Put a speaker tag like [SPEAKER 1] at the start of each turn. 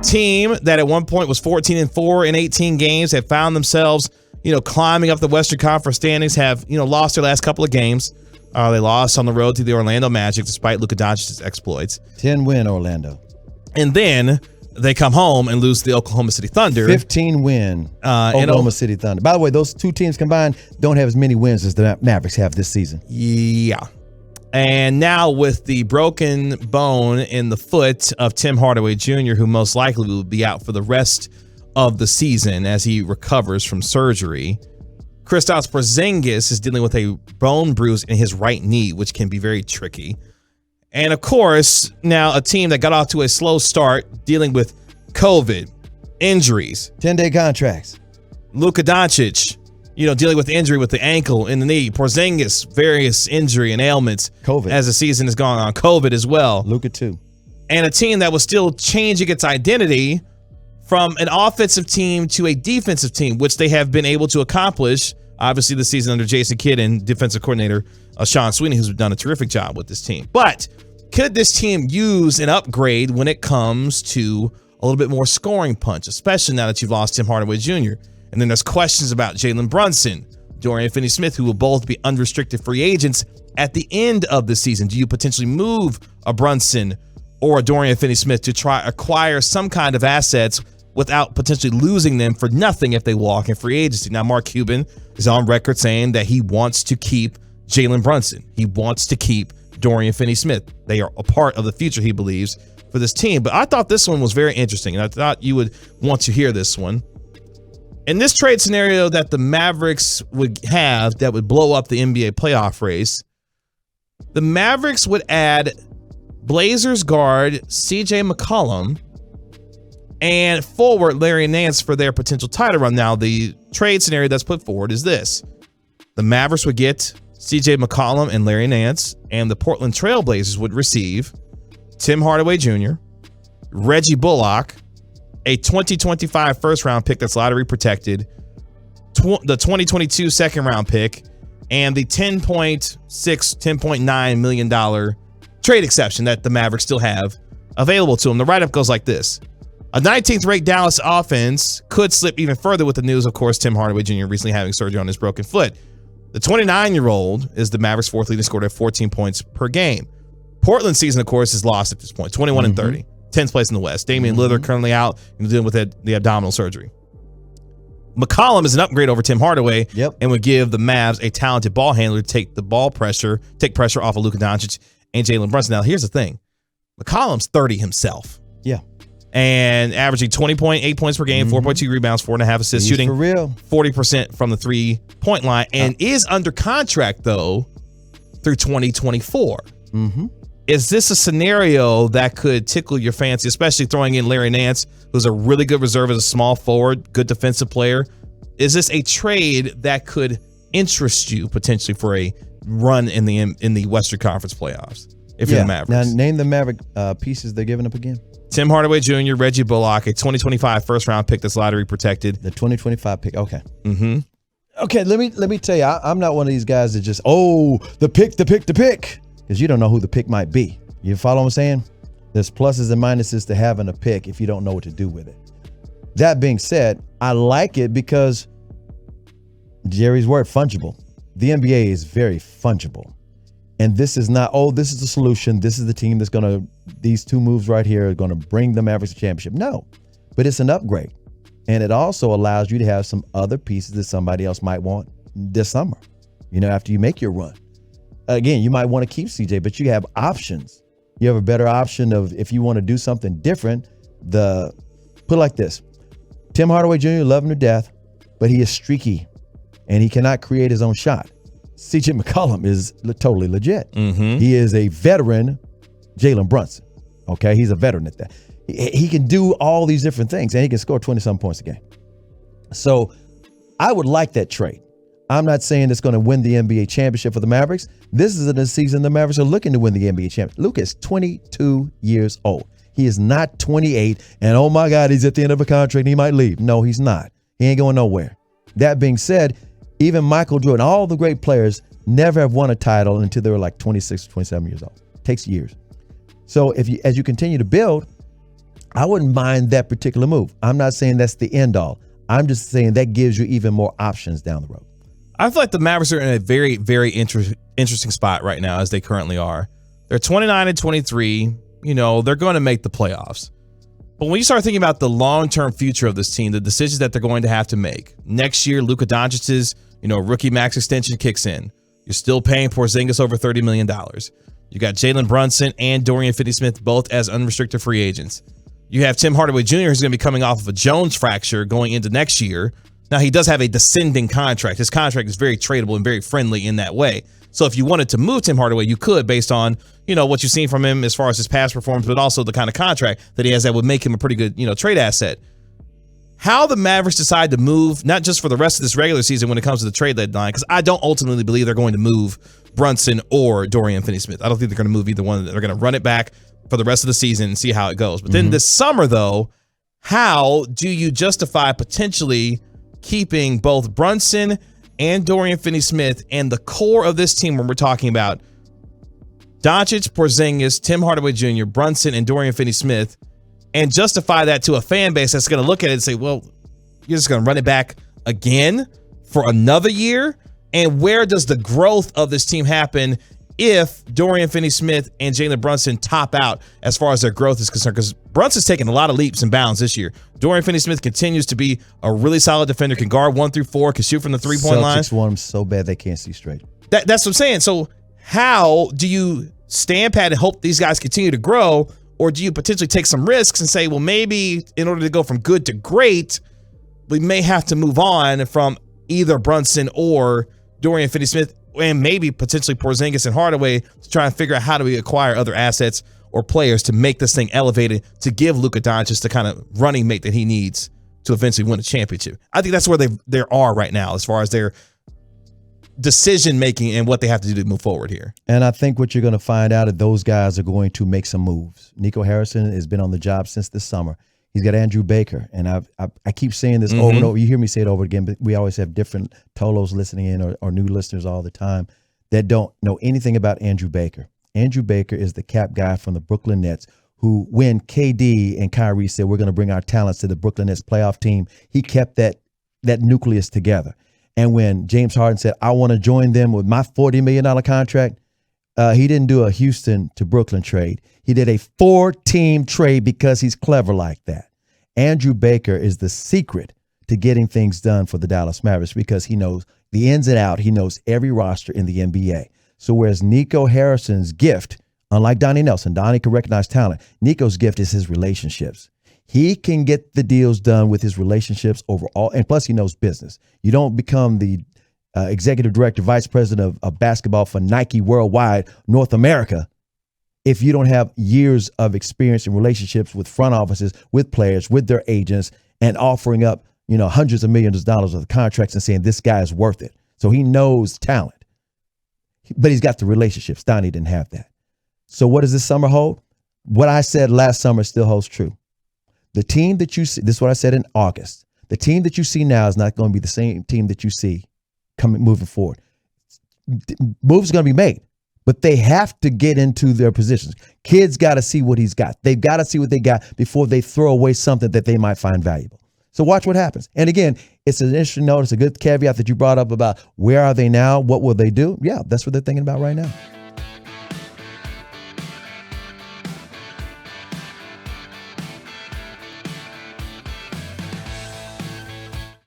[SPEAKER 1] team that at one point was 14-4 in 18 games have found themselves, climbing up the Western Conference standings, have, lost their last couple of games. They lost on the road to the Orlando Magic despite Luka Doncic's exploits.
[SPEAKER 2] 10-win Orlando.
[SPEAKER 1] And then they come home and lose to the Oklahoma City Thunder.
[SPEAKER 2] 15-win Oklahoma City Thunder. By the way, those two teams combined don't have as many wins as the Mavericks have this season.
[SPEAKER 1] Yeah. And now with the broken bone in the foot of Tim Hardaway Jr., who most likely will be out for the rest of the season as he recovers from surgery, Kristaps Porzingis is dealing with a bone bruise in his right knee, which can be very tricky. And of course, now a team that got off to a slow start dealing with COVID, injuries.
[SPEAKER 2] 10-day contracts.
[SPEAKER 1] Luka Doncic, dealing with injury with the ankle and the knee. Porzingis, various injury and ailments.
[SPEAKER 2] COVID.
[SPEAKER 1] As the season has gone on. COVID as well.
[SPEAKER 2] Luka too.
[SPEAKER 1] And a team that was still changing its identity from an offensive team to a defensive team, which they have been able to accomplish, obviously, this season under Jason Kidd and defensive coordinator Sean Sweeney, who's done a terrific job with this team. But could this team use an upgrade when it comes to a little bit more scoring punch, especially now that you've lost Tim Hardaway Jr.? And then there's questions about Jalen Brunson, Dorian Finney-Smith, who will both be unrestricted free agents at the end of the season. Do you potentially move a Brunson or a Dorian Finney-Smith to try acquire some kind of assets without potentially losing them for nothing if they walk in free agency? Now, Mark Cuban is on record saying that he wants to keep Jalen Brunson. He wants to keep Dorian Finney-Smith. They are a part of the future, he believes, for this team. But I thought this one was very interesting, and I thought you would want to hear this one. In this trade scenario that the Mavericks would have that would blow up the NBA playoff race, the Mavericks would add Blazers guard CJ McCollum and forward Larry Nance for their potential title run. Now, the trade scenario that's put forward is this. The Mavericks would get CJ McCollum and Larry Nance, and the Portland Trail Blazers would receive Tim Hardaway Jr., Reggie Bullock, a 2025 first-round pick that's lottery protected, the 2022 second-round pick, and the $10.9 million trade exception that the Mavericks still have available to them. The write-up goes like this. A 19th-ranked Dallas offense could slip even further with the news, of course, Tim Hardaway Jr. recently having surgery on his broken foot. The 29-year-old is the Mavericks' fourth leading scorer at 14 points per game. Portland's season, of course, is lost at this point, 21-30. 10th place in the West. Damian Lillard currently out and dealing with the abdominal surgery. McCollum is an upgrade over Tim Hardaway and would give the Mavs a talented ball handler to take pressure off of Luka Doncic and Jalen Brunson. Now, here's the thing. McCollum's 30 himself.
[SPEAKER 2] Yeah.
[SPEAKER 1] And averaging 20.8 points per game, 4.2 rebounds, 4.5 assists, shooting
[SPEAKER 2] for real
[SPEAKER 1] 40% from the 3-point line, and is under contract, though, through 2024.
[SPEAKER 2] Mm-hmm.
[SPEAKER 1] Is this a scenario that could tickle your fancy, especially throwing in Larry Nance, who's a really good reserve as a small forward, good defensive player? Is this a trade that could interest you potentially for a run in the Western Conference playoffs if you're the Mavericks?
[SPEAKER 2] Now, name the Maverick pieces they're giving up again.
[SPEAKER 1] Tim Hardaway Jr., Reggie Bullock, a 2025 first-round pick that's lottery protected.
[SPEAKER 2] The 2025 pick, okay.
[SPEAKER 1] Mm-hmm.
[SPEAKER 2] Okay, let me tell you, I'm not one of these guys that just, the pick. Because you don't know who the pick might be. You follow what I'm saying? There's pluses and minuses to having a pick if you don't know what to do with it. That being said, I like it because Jerry's word, fungible. The NBA is very fungible. And this is not, this is the solution. This is the team that's these two moves right here are going to bring the Mavericks a championship. No, but it's an upgrade. And it also allows you to have some other pieces that somebody else might want this summer, after you make your run. Again, you might want to keep CJ, but you have options. You have a better option of if you want to do something different. Put it like this. Tim Hardaway Jr., love him to death, but he is streaky and he cannot create his own shot. CJ McCollum is totally legit.
[SPEAKER 1] Mm-hmm.
[SPEAKER 2] He is a veteran Jalen Brunson. Okay, he's a veteran at that. He can do all these different things and he can score 20-some points a game. So I would like that trade. I'm not saying it's going to win the NBA championship for the Mavericks. This is the season the Mavericks are looking to win the NBA championship. Luka is 22 years old. He is not 28, and oh my God, he's at the end of a contract and he might leave. No, he's not. He ain't going nowhere. That being said, even Michael Jordan, all the great players never have won a title until they were like 26 or 27 years old. It takes years. So as you continue to build, I wouldn't mind that particular move. I'm not saying that's the end all. I'm just saying that gives you even more options down the road.
[SPEAKER 1] I feel like the Mavericks are in a very, very interesting spot right now as they currently are. They're 29-23. You know, they're going to make the playoffs. But when you start thinking about the long-term future of this team, the decisions that they're going to have to make, next year, Luka Doncic's, rookie max extension kicks in. You're still paying Porzingis over $30 million. You got Jalen Brunson and Dorian Finney-Smith both as unrestricted free agents. You have Tim Hardaway Jr., who's going to be coming off of a Jones fracture going into next year. Now, he does have a descending contract. His contract is very tradable and very friendly in that way. So if you wanted to move Tim Hardaway, you could based on, what you've seen from him as far as his past performance, but also the kind of contract that he has that would make him a pretty good, trade asset. How the Mavericks decide to move, not just for the rest of this regular season when it comes to the trade deadline, because I don't ultimately believe they're going to move Brunson or Dorian Finney-Smith. I don't think they're going to move either one. They're going to run it back for the rest of the season and see how it goes. But then this summer, though, how do you justify potentially keeping both Brunson and Dorian Finney-Smith and the core of this team when we're talking about Doncic, Porzingis, Tim Hardaway Jr., Brunson, and Dorian Finney-Smith, and justify that to a fan base that's going to look at it and say, well, you're just going to run it back again for another year? And where does the growth of this team happen if Dorian Finney-Smith and Jalen Brunson top out as far as their growth is concerned? Because Brunson's taken a lot of leaps and bounds this year. Dorian Finney-Smith continues to be a really solid defender, can guard 1 through 4, can shoot from the three-point line.
[SPEAKER 2] Celtics want him so bad they can't see straight.
[SPEAKER 1] That's what I'm saying. So how do you stand pat and hope these guys continue to grow, or do you potentially take some risks and say, well, maybe in order to go from good to great, we may have to move on from either Brunson or Dorian Finney-Smith, and maybe potentially Porzingis and Hardaway to try and figure out how do we acquire other assets or players to make this thing elevated to give Luka Doncic the kind of running mate that he needs to eventually win a championship. I think that's where they are right now as far as their decision making and what they have to do to move forward here.
[SPEAKER 2] And I think what you're going to find out is those guys are going to make some moves. Nico Harrison has been on the job since this summer. He's got Andrew Baker, and I keep saying this over and over. You hear me say it over again, but we always have different Tolos listening in or new listeners all the time that don't know anything about Andrew Baker. Andrew Baker is the cap guy from the Brooklyn Nets who, when KD and Kyrie said we're going to bring our talents to the Brooklyn Nets playoff team, he kept that nucleus together. And when James Harden said, I want to join them with my $40 million contract, he didn't do a Houston to Brooklyn trade. He did a 4-team trade because he's clever like that. Andrew Baker is the secret to getting things done for the Dallas Mavericks because he knows the ins and out. He knows every roster in the NBA. So whereas Nico Harrison's gift, unlike Donnie Nelson, Donnie can recognize talent. Nico's gift is his relationships. He can get the deals done with his relationships overall, and plus he knows business. You don't become the executive director, vice president of basketball for Nike Worldwide, North America, if you don't have years of experience in relationships with front offices, with players, with their agents, and offering up, hundreds of millions of dollars of contracts and saying this guy is worth it. So he knows talent, but he's got the relationships. Donnie didn't have that. So what does this summer hold? What I said last summer still holds true. The team that you see, this is what I said in August. The team that you see now is not going to be the same team that you see moving forward. Moves are going to be made, but they have to get into their positions. Kids got to see what he's got. They've got to see what they got before they throw away something that they might find valuable. So watch what happens. And again, it's an interesting note. It's a good caveat that you brought up about where are they now? What will they do? Yeah, that's what they're thinking about right now.